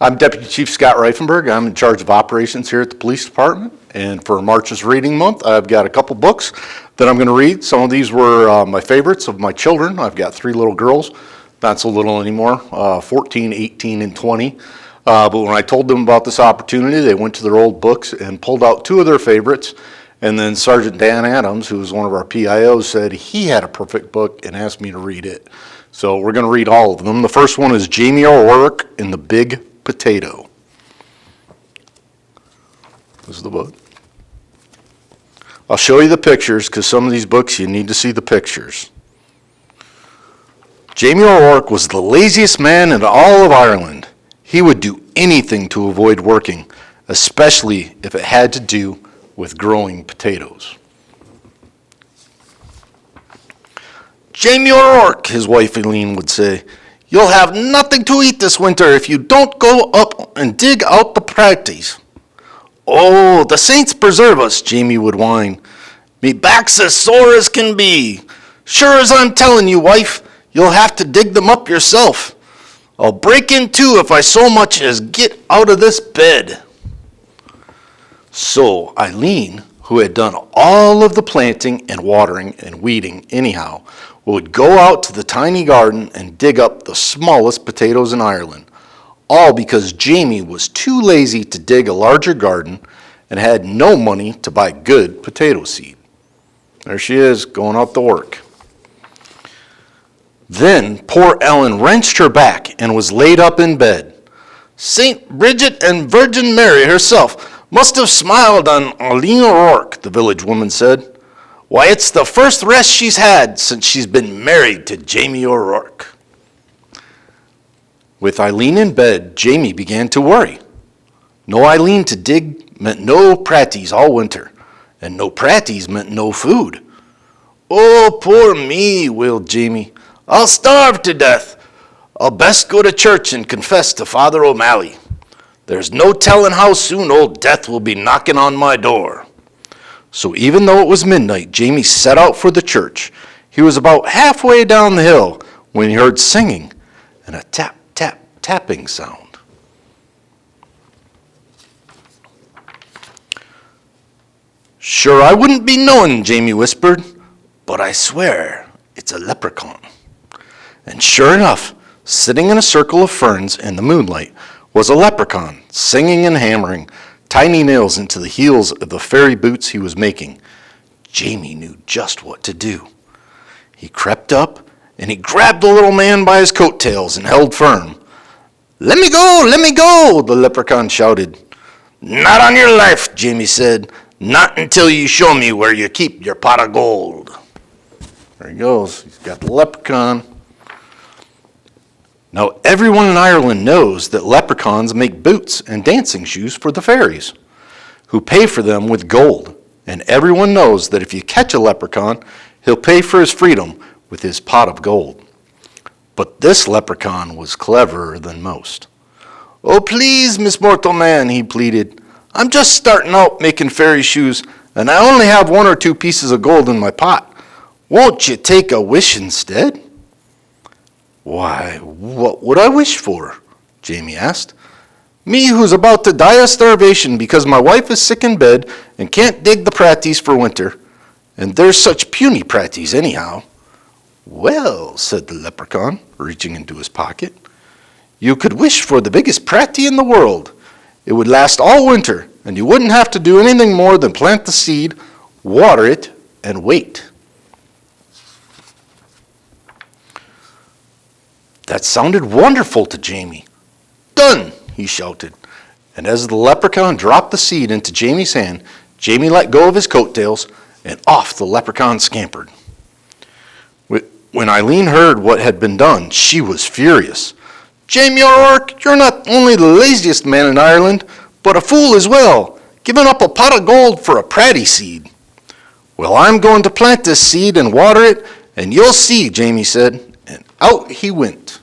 I'm Deputy Chief Scott Rifenberg. I'm in charge of operations here at the police department. And for March's reading month, I've got a couple books that I'm going to read. Some of these were my favorites of my children. I've got 3 little girls, not so little anymore, 14, 18, and 20. But when I told them about this opportunity, they went to their old books and pulled out 2 of their favorites. And then Sergeant Dan Adams, who was one of our PIOs, said he had a perfect book and asked me to read it. So we're going to read all of them. The first one is Jamie O'Rourke in the Big Potato. This is the book. I'll show you the pictures because some of these books you need to see the pictures. Jamie O'Rourke was the laziest man in all of Ireland. He would do anything to avoid working, especially if it had to do with growing potatoes. Jamie O'Rourke, his wife Eileen would say, "You'll have nothing to eat this winter if you don't go up and dig out the praties." "Oh, the saints preserve us," Jamie would whine. "Me back's as sore as can be. Sure as I'm telling you, wife, you'll have to dig them up yourself. I'll break in two if I so much as get out of this bed." So Eileen, who had done all of the planting and watering and weeding anyhow, would go out to the tiny garden and dig up the smallest potatoes in Ireland, all because Jamie was too lazy to dig a larger garden and had no money to buy good potato seed. There she is, going out to work. Then poor Ellen wrenched her back and was laid up in bed. St. Bridget and Virgin Mary herself must have smiled on Eileen O'Rourke, the village woman said. Why, it's the first rest she's had since she's been married to Jamie O'Rourke. With Eileen in bed, Jamie began to worry. No Eileen to dig meant no praties all winter, and no praties meant no food. "Oh, poor me," wailed Jamie. "I'll starve to death. I'll best go to church and confess to Father O'Malley. There's no telling how soon old death will be knocking on my door." So even though it was midnight, Jamie set out for the church. He was about halfway down the hill when he heard singing and a tap, tap, tapping sound. "Sure, I wouldn't be knowing," Jamie whispered, "but I swear it's a leprechaun." And sure enough, sitting in a circle of ferns in the moonlight was a leprechaun, singing and hammering tiny nails into the heels of the fairy boots he was making. Jamie knew just what to do. He crept up and he grabbed the little man by his coattails and held firm. Let me go, the leprechaun shouted. "Not on your life," Jamie said. "Not until you show me where you keep your pot of gold." There he goes. He's got the leprechaun. Now, everyone in Ireland knows that leprechauns make boots and dancing shoes for the fairies, who pay for them with gold. And everyone knows that if you catch a leprechaun, he'll pay for his freedom with his pot of gold. But this leprechaun was cleverer than most. "Oh, please, Miss Mortal Man," he pleaded. "I'm just starting out making fairy shoes, and I only have 1 or 2 pieces of gold in my pot. Won't you take a wish instead?" "Why, what would I wish for?" Jamie asked. "Me who's about to die of starvation because my wife is sick in bed and can't dig the praties for winter. And there's such puny praties anyhow." "Well," said the leprechaun, reaching into his pocket, "you could wish for the biggest pratie in the world. It would last all winter, and you wouldn't have to do anything more than plant the seed, water it, and wait." That sounded wonderful to Jamie. "Done," he shouted. And as the leprechaun dropped the seed into Jamie's hand, Jamie let go of his coattails, and off the leprechaun scampered. When Eileen heard what had been done, she was furious. "Jamie O'Rourke, you're not only the laziest man in Ireland, but a fool as well, giving up a pot of gold for a pratie seed." "Well, I'm going to plant this seed and water it, and you'll see," Jamie said, and out he went.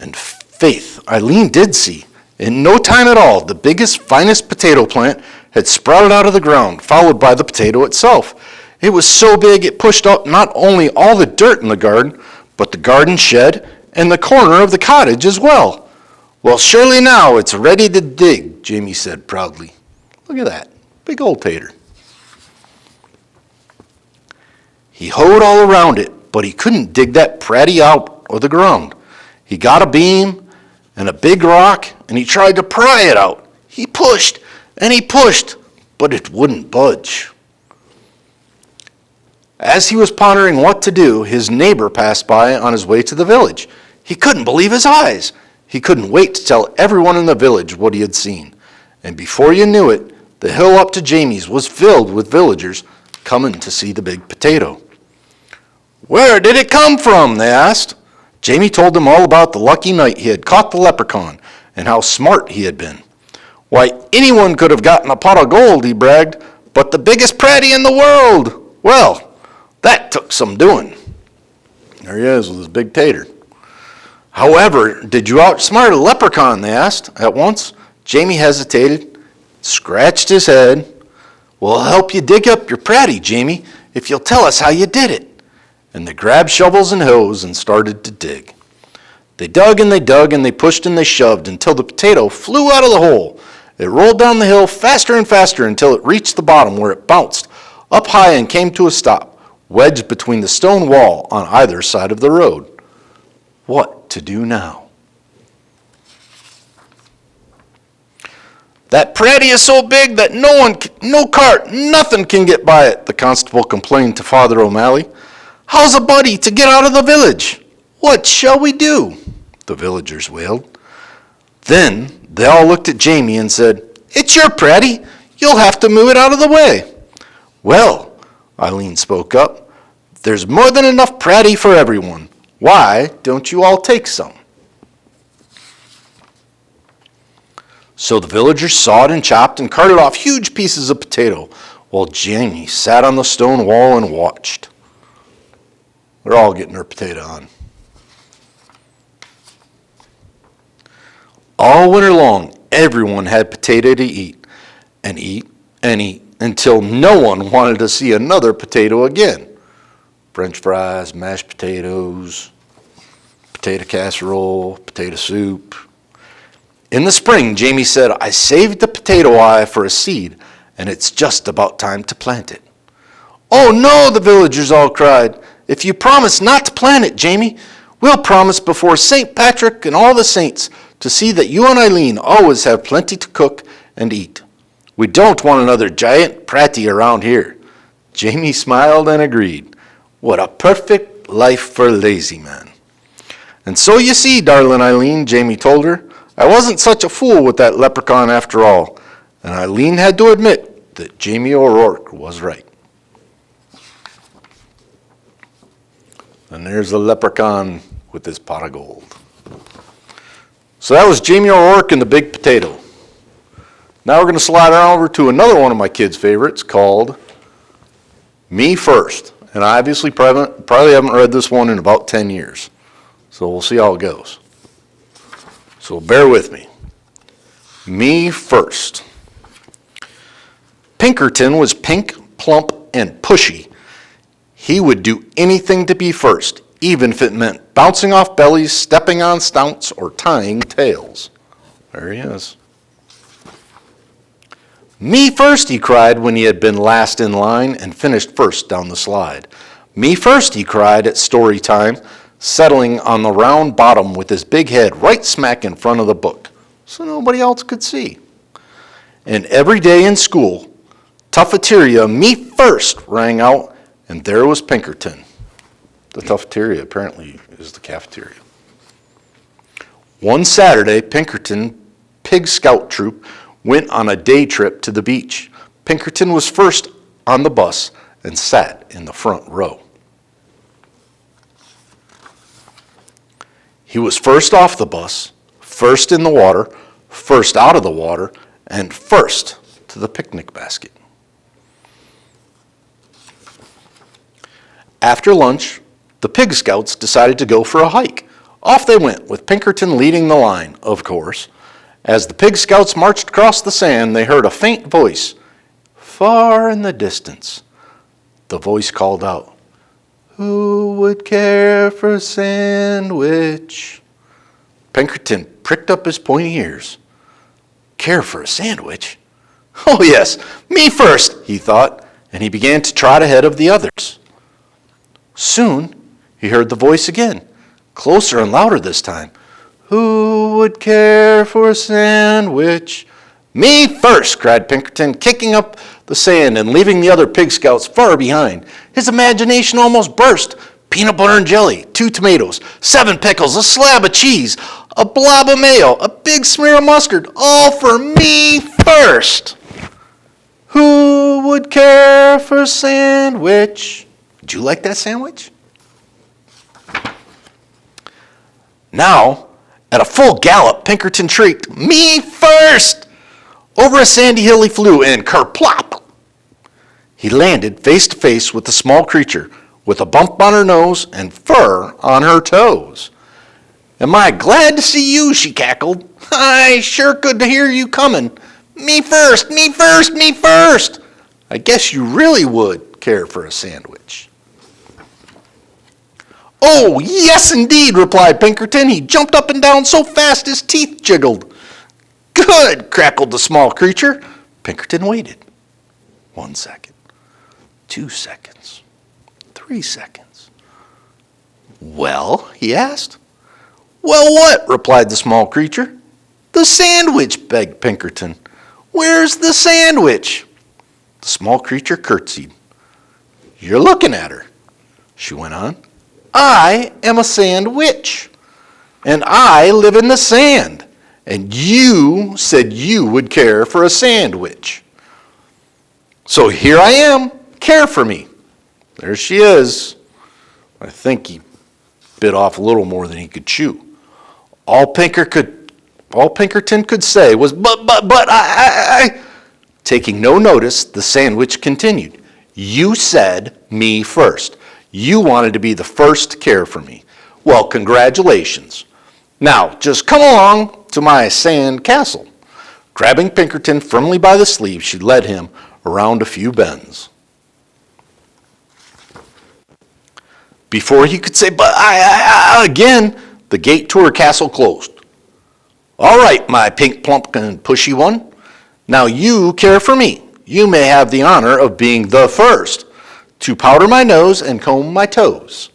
And faith, Eileen did see. In no time at all, the biggest, finest potato plant had sprouted out of the ground, followed by the potato itself. It was so big it pushed out not only all the dirt in the garden, but the garden shed and the corner of the cottage as well. Well, surely now it's ready to dig, Jamie said proudly. Look at that, big old tater. He hoed all around it, but he couldn't dig that pratty out of the ground. He got a beam and a big rock, and he tried to pry it out. He pushed and he pushed, but it wouldn't budge. As he was pondering what to do, his neighbor passed by on his way to the village. He couldn't believe his eyes. He couldn't wait to tell everyone in the village what he had seen. And before you knew it, the hill up to Jamie's was filled with villagers coming to see the big potato. Where did it come from? They asked. Jamie told them all about the lucky night he had caught the leprechaun and how smart he had been. Why, anyone could have gotten a pot of gold, he bragged, but the biggest pratty in the world, well, that took some doing. There he is with his big tater. However, did you outsmart a leprechaun, they asked at once. Jamie hesitated, scratched his head. We'll help you dig up your pratty, Jamie, if you'll tell us how you did it. And they grabbed shovels and hoes and started to dig. They dug and they pushed and they shoved until the potato flew out of the hole. It rolled down the hill faster and faster until it reached the bottom, where it bounced up high and came to a stop, wedged between the stone wall on either side of the road. What to do now? That pratty is so big that no cart, nothing can get by it, the constable complained to Father O'Malley. How's a buddy to get out of the village? What shall we do? The villagers wailed. Then they all looked at Jamie and said, It's your pratty. You'll have to move it out of the way. Well, Eileen spoke up, there's more than enough pratty for everyone. Why don't you all take some? So the villagers sawed and chopped and carted off huge pieces of potato, while Jamie sat on the stone wall and watched. They're all getting their potato on. All winter long, everyone had potato to eat, and eat, and eat, until no one wanted to see another potato again. French fries, mashed potatoes, potato casserole, potato soup. In the spring, Jamie said, I saved the potato eye for a seed, and it's just about time to plant it. Oh no, the villagers all cried. If you promise not to plant it, Jamie, we'll promise before St. Patrick and all the saints to see that you and Eileen always have plenty to cook and eat. We don't want another giant pratty around here. Jamie smiled and agreed. What a perfect life for a lazy man. And so you see, darling Eileen, Jamie told her, I wasn't such a fool with that leprechaun after all. And Eileen had to admit that Jamie O'Rourke was right. And there's the leprechaun with his pot of gold. So that was Jamie O'Rourke and the Big Potato. Now we're going to slide on over to another one of my kids' favorites called Me First. And I obviously probably haven't read this one in about 10 years. So we'll see how it goes. So bear with me. Me First. Pinkerton was pink, plump, and pushy. He would do anything to be first, even if it meant bouncing off bellies, stepping on stumps, or tying tails. There he is. Me first, he cried when he had been last in line and finished first down the slide. Me first, he cried at story time, settling on the round bottom with his big head right smack in front of the book, so nobody else could see. And every day in school, Tuffeteria, me first, rang out, and there was Pinkerton. The Tuffeteria apparently is the cafeteria. One Saturday, Pinkerton Pig Scout Troop went on a day trip to the beach. Pinkerton was first on the bus and sat in the front row. He was first off the bus, first in the water, first out of the water, and first to the picnic basket. After lunch, the Pig Scouts decided to go for a hike. Off they went, with Pinkerton leading the line, of course. As the Pig Scouts marched across the sand, they heard a faint voice. Far in the distance, the voice called out, Who would care for a sandwich? Pinkerton pricked up his pointy ears. Care for a sandwich? Oh yes, me first, he thought, and he began to trot ahead of the others. Soon he heard the voice again, closer and louder this time. Who would care for a sandwich? Me first, cried Pinkerton, kicking up the sand and leaving the other pig scouts far behind. His imagination almost burst. Peanut butter and jelly, 2 tomatoes, 7 pickles, a slab of cheese, a blob of mayo, a big smear of mustard, all for me first. Who would care for a sandwich? Would you like that sandwich? Now, at a full gallop, Pinkerton shrieked, Me first! Over a sandy hill he flew, and kerplop! He landed face to face with the small creature, with a bump on her nose and fur on her toes. Am I glad to see you, she cackled. I sure could hear you coming. Me first, me first, me first. I guess you really would care for a sandwich. Oh, yes, indeed, replied Pinkerton. He jumped up and down so fast his teeth jiggled. Good, crackled the small creature. Pinkerton waited. 1 second, 2 seconds, 3 seconds. Well, he asked. Well, what? Replied the small creature. The sandwich, begged Pinkerton. Where's the sandwich? The small creature curtsied. You're looking at her, she went on. I am a sandwich, and I live in the sand, and you said you would care for a sandwich. So here I am, care for me. There she is. I think he bit off a little more than he could chew. All Pinkerton could say was, but, I. Taking no notice, the sandwich continued. You said me first. You wanted to be the first to care for me. Well, congratulations. Now, just come along to my sand castle. Grabbing Pinkerton firmly by the sleeve, she led him around a few bends. Before he could say, but I again, the gate to her castle closed. All right, my pink, plump, and pushy one. Now you care for me. You may have the honor of being the first to powder my nose and comb my toes.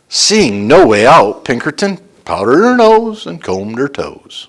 Seeing no way out, Pinkerton powdered her nose and combed her toes.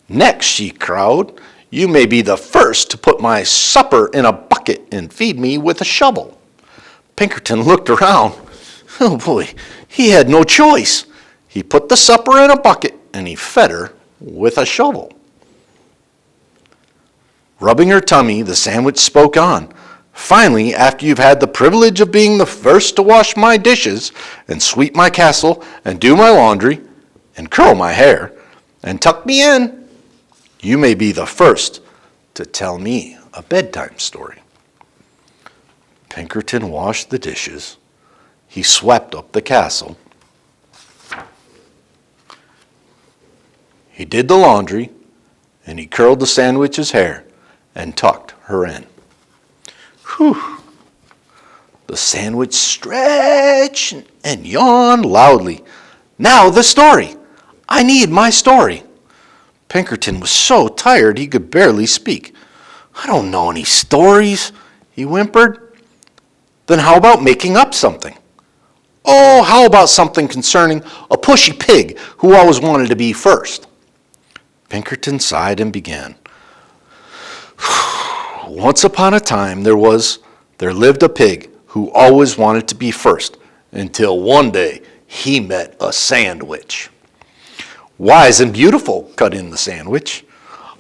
Next, she crowed, you may be the first to put my supper in a bucket and feed me with a shovel. Pinkerton looked around. Oh boy, he had no choice. He put the supper in a bucket and he fed her with a shovel. Rubbing her tummy, the sandwich spoke on. Finally, after you've had the privilege of being the first to wash my dishes and sweep my castle and do my laundry and curl my hair and tuck me in, you may be the first to tell me a bedtime story. Pinkerton washed the dishes. He swept up the castle. He did the laundry, and he curled the sandwich's hair and tucked her in. Whew! The sandwich stretched and yawned loudly. Now the story. I need my story. Pinkerton was so tired he could barely speak. I don't know any stories, he whimpered. Then how about making up something? Oh, how about something concerning a pushy pig who always wanted to be first? Pinkerton sighed and began. Once upon a time there lived a pig who always wanted to be first until one day he met a sandwich. Wise and beautiful, cut in the sandwich.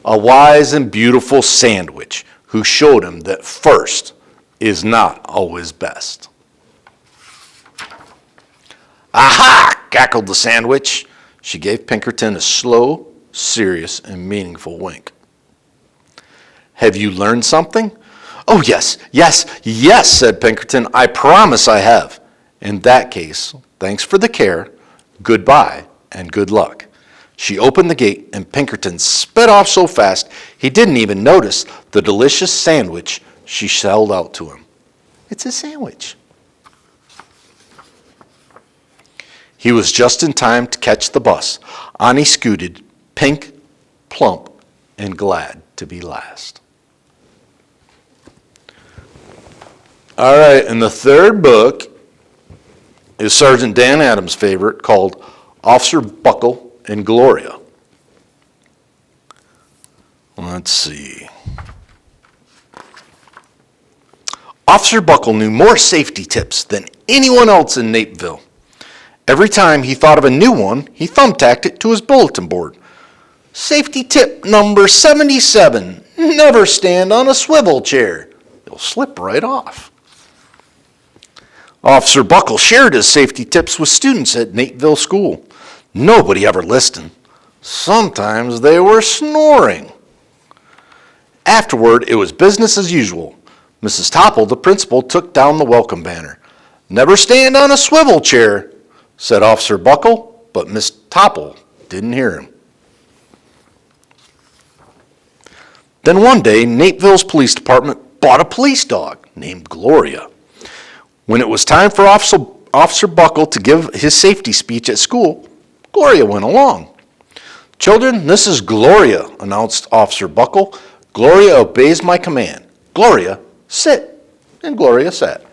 A wise and beautiful sandwich who showed him that first is not always best. Aha! Cackled the sandwich. She gave Pinkerton a slow, serious, and meaningful wink. Have you learned something? Oh, yes, said Pinkerton. I promise I have. In that case, thanks for the care, goodbye, and good luck. She opened the gate, and Pinkerton sped off so fast he didn't even notice the delicious sandwich she held out to him. It's a sandwich. He was just in time to catch the bus. On he scooted, pink, plump, and glad to be last. All right, and the third book is Sergeant Dan Adams' favorite, called Officer Buckle and Gloria. Let's see. Officer Buckle knew more safety tips than anyone else in Napeville. Every time he thought of a new one, he thumbtacked it to his bulletin board. Safety tip number 77, never stand on a swivel chair. You'll slip right off. Officer Buckle shared his safety tips with students at Napeville School. Nobody ever listened. Sometimes they were snoring. Afterward, it was business as usual. Mrs. Topple, the principal, took down the welcome banner. Never stand on a swivel chair, said Officer Buckle, but Miss Topple didn't hear him. Then one day, Napeville's police department bought a police dog named Gloria. When it was time for Officer Buckle to give his safety speech at school, Gloria went along. Children, this is Gloria, announced Officer Buckle. Gloria obeys my command. Gloria, sit. And Gloria sat.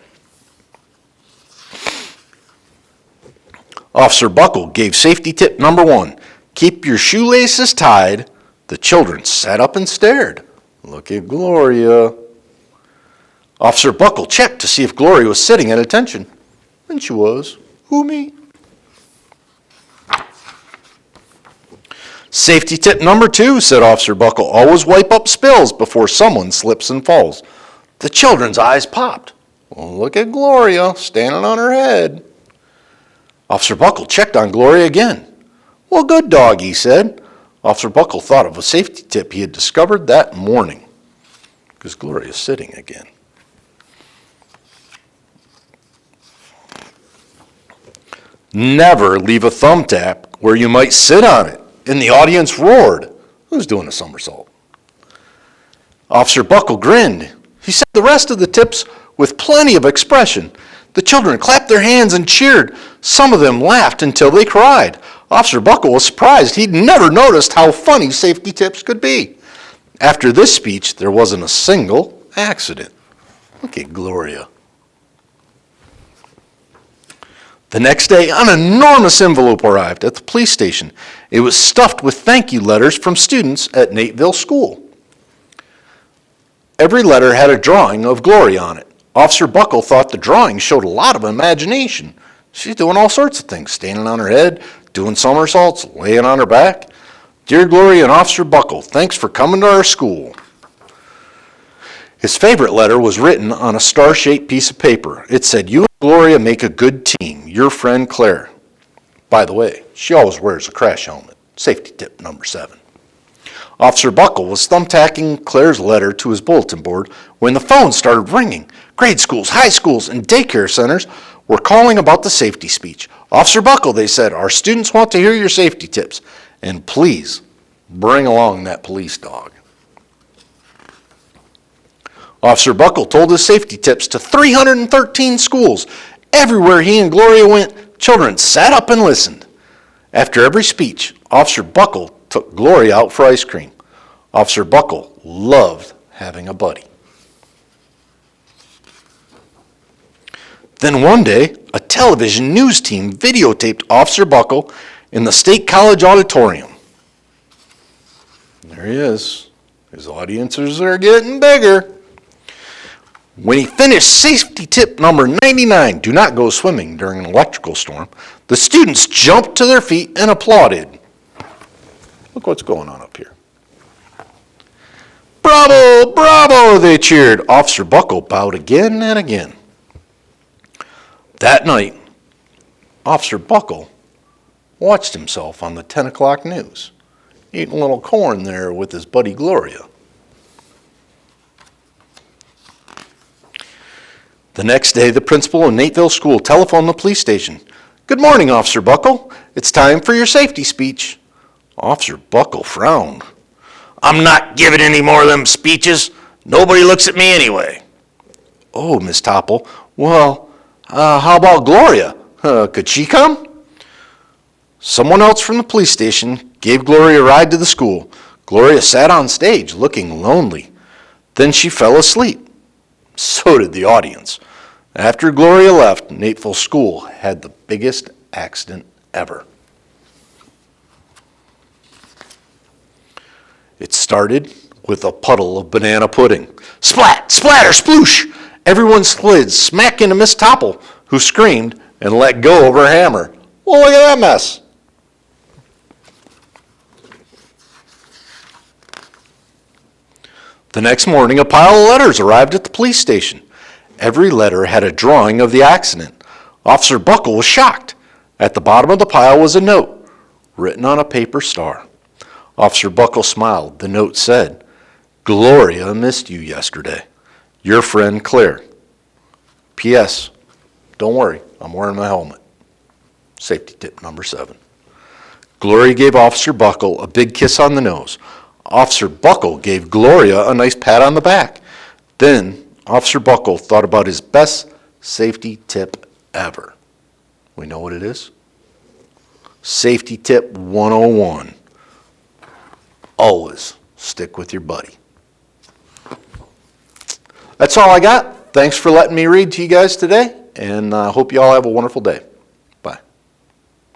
Officer Buckle gave safety tip number 1. Keep your shoelaces tied. The children sat up and stared. Look at Gloria. Officer Buckle checked to see if Gloria was sitting at attention. And she was. Who, me? Safety tip number 2, said Officer Buckle. Always wipe up spills before someone slips and falls. The children's eyes popped. Well, look at Gloria standing on her head. Officer Buckle checked on Gloria again. Well, good dog, he said. Officer Buckle thought of a safety tip he had discovered that morning. Because Gloria's sitting again. Never leave a thumbtack where you might sit on it. And the audience roared. Who's doing a somersault? Officer Buckle grinned. He said the rest of the tips with plenty of expression. The children clapped their hands and cheered. Some of them laughed until they cried. Officer Buckle was surprised. He'd never noticed how funny safety tips could be. After this speech, there wasn't a single accident. Look at Gloria. The next day, an enormous envelope arrived at the police station. It was stuffed with thank you letters from students at Napeville School. Every letter had a drawing of Gloria on it. Officer Buckle thought the drawing showed a lot of imagination. She's doing all sorts of things, standing on her head, doing somersaults, laying on her back. Dear Gloria and Officer Buckle, thanks for coming to our school. His favorite letter was written on a star-shaped piece of paper. It said, you and Gloria make a good team. Your friend Claire. By the way, she always wears a crash helmet. Safety tip number 7. Officer Buckle was thumbtacking Claire's letter to his bulletin board when the phone started ringing. Grade schools, high schools, and daycare centers were calling about the safety speech. Officer Buckle, they said, our students want to hear your safety tips. And please, bring along that police dog. Officer Buckle told his safety tips to 313 schools. Everywhere he and Gloria went, children sat up and listened. After every speech, Officer Buckle took Gloria out for ice cream. Officer Buckle loved having a buddy. Then one day, a television news team videotaped Officer Buckle in the State College auditorium. There he is. His audiences are getting bigger. When he finished safety tip number 99, do not go swimming during an electrical storm, the students jumped to their feet and applauded. Look what's going on up here. Bravo, bravo, they cheered. Officer Buckle bowed again and again. That night, Officer Buckle watched himself on the 10 o'clock news, eating a little corn there with his buddy Gloria. The next day, the principal of Napeville School telephoned the police station. Good morning, Officer Buckle. It's time for your safety speech. Officer Buckle frowned. I'm not giving any more of them speeches. Nobody looks at me anyway. Oh, Miss Topple, well, how about Gloria? Could she come? Someone else from the police station gave Gloria a ride to the school. Gloria sat on stage looking lonely. Then she fell asleep. So did the audience. After Gloria left, Nateville School had the biggest accident ever. It started with a puddle of banana pudding. Splat, splatter, sploosh! Everyone slid smack into Miss Topple, who screamed and let go of her hammer. Well, look at that mess. The next morning, a pile of letters arrived at the police station. Every letter had a drawing of the accident. Officer Buckle was shocked. At the bottom of the pile was a note, written on a paper star. Officer Buckle smiled. The note said, Gloria missed you yesterday. Your friend Claire. P.S. Don't worry, I'm wearing my helmet. Safety tip number 7. Gloria gave Officer Buckle a big kiss on the nose. Officer Buckle gave Gloria a nice pat on the back. Then Officer Buckle thought about his best safety tip ever. We know what it is? Safety tip 101. Always stick with your buddy. That's all I got. Thanks for letting me read to you guys today, and I hope you all have a wonderful day.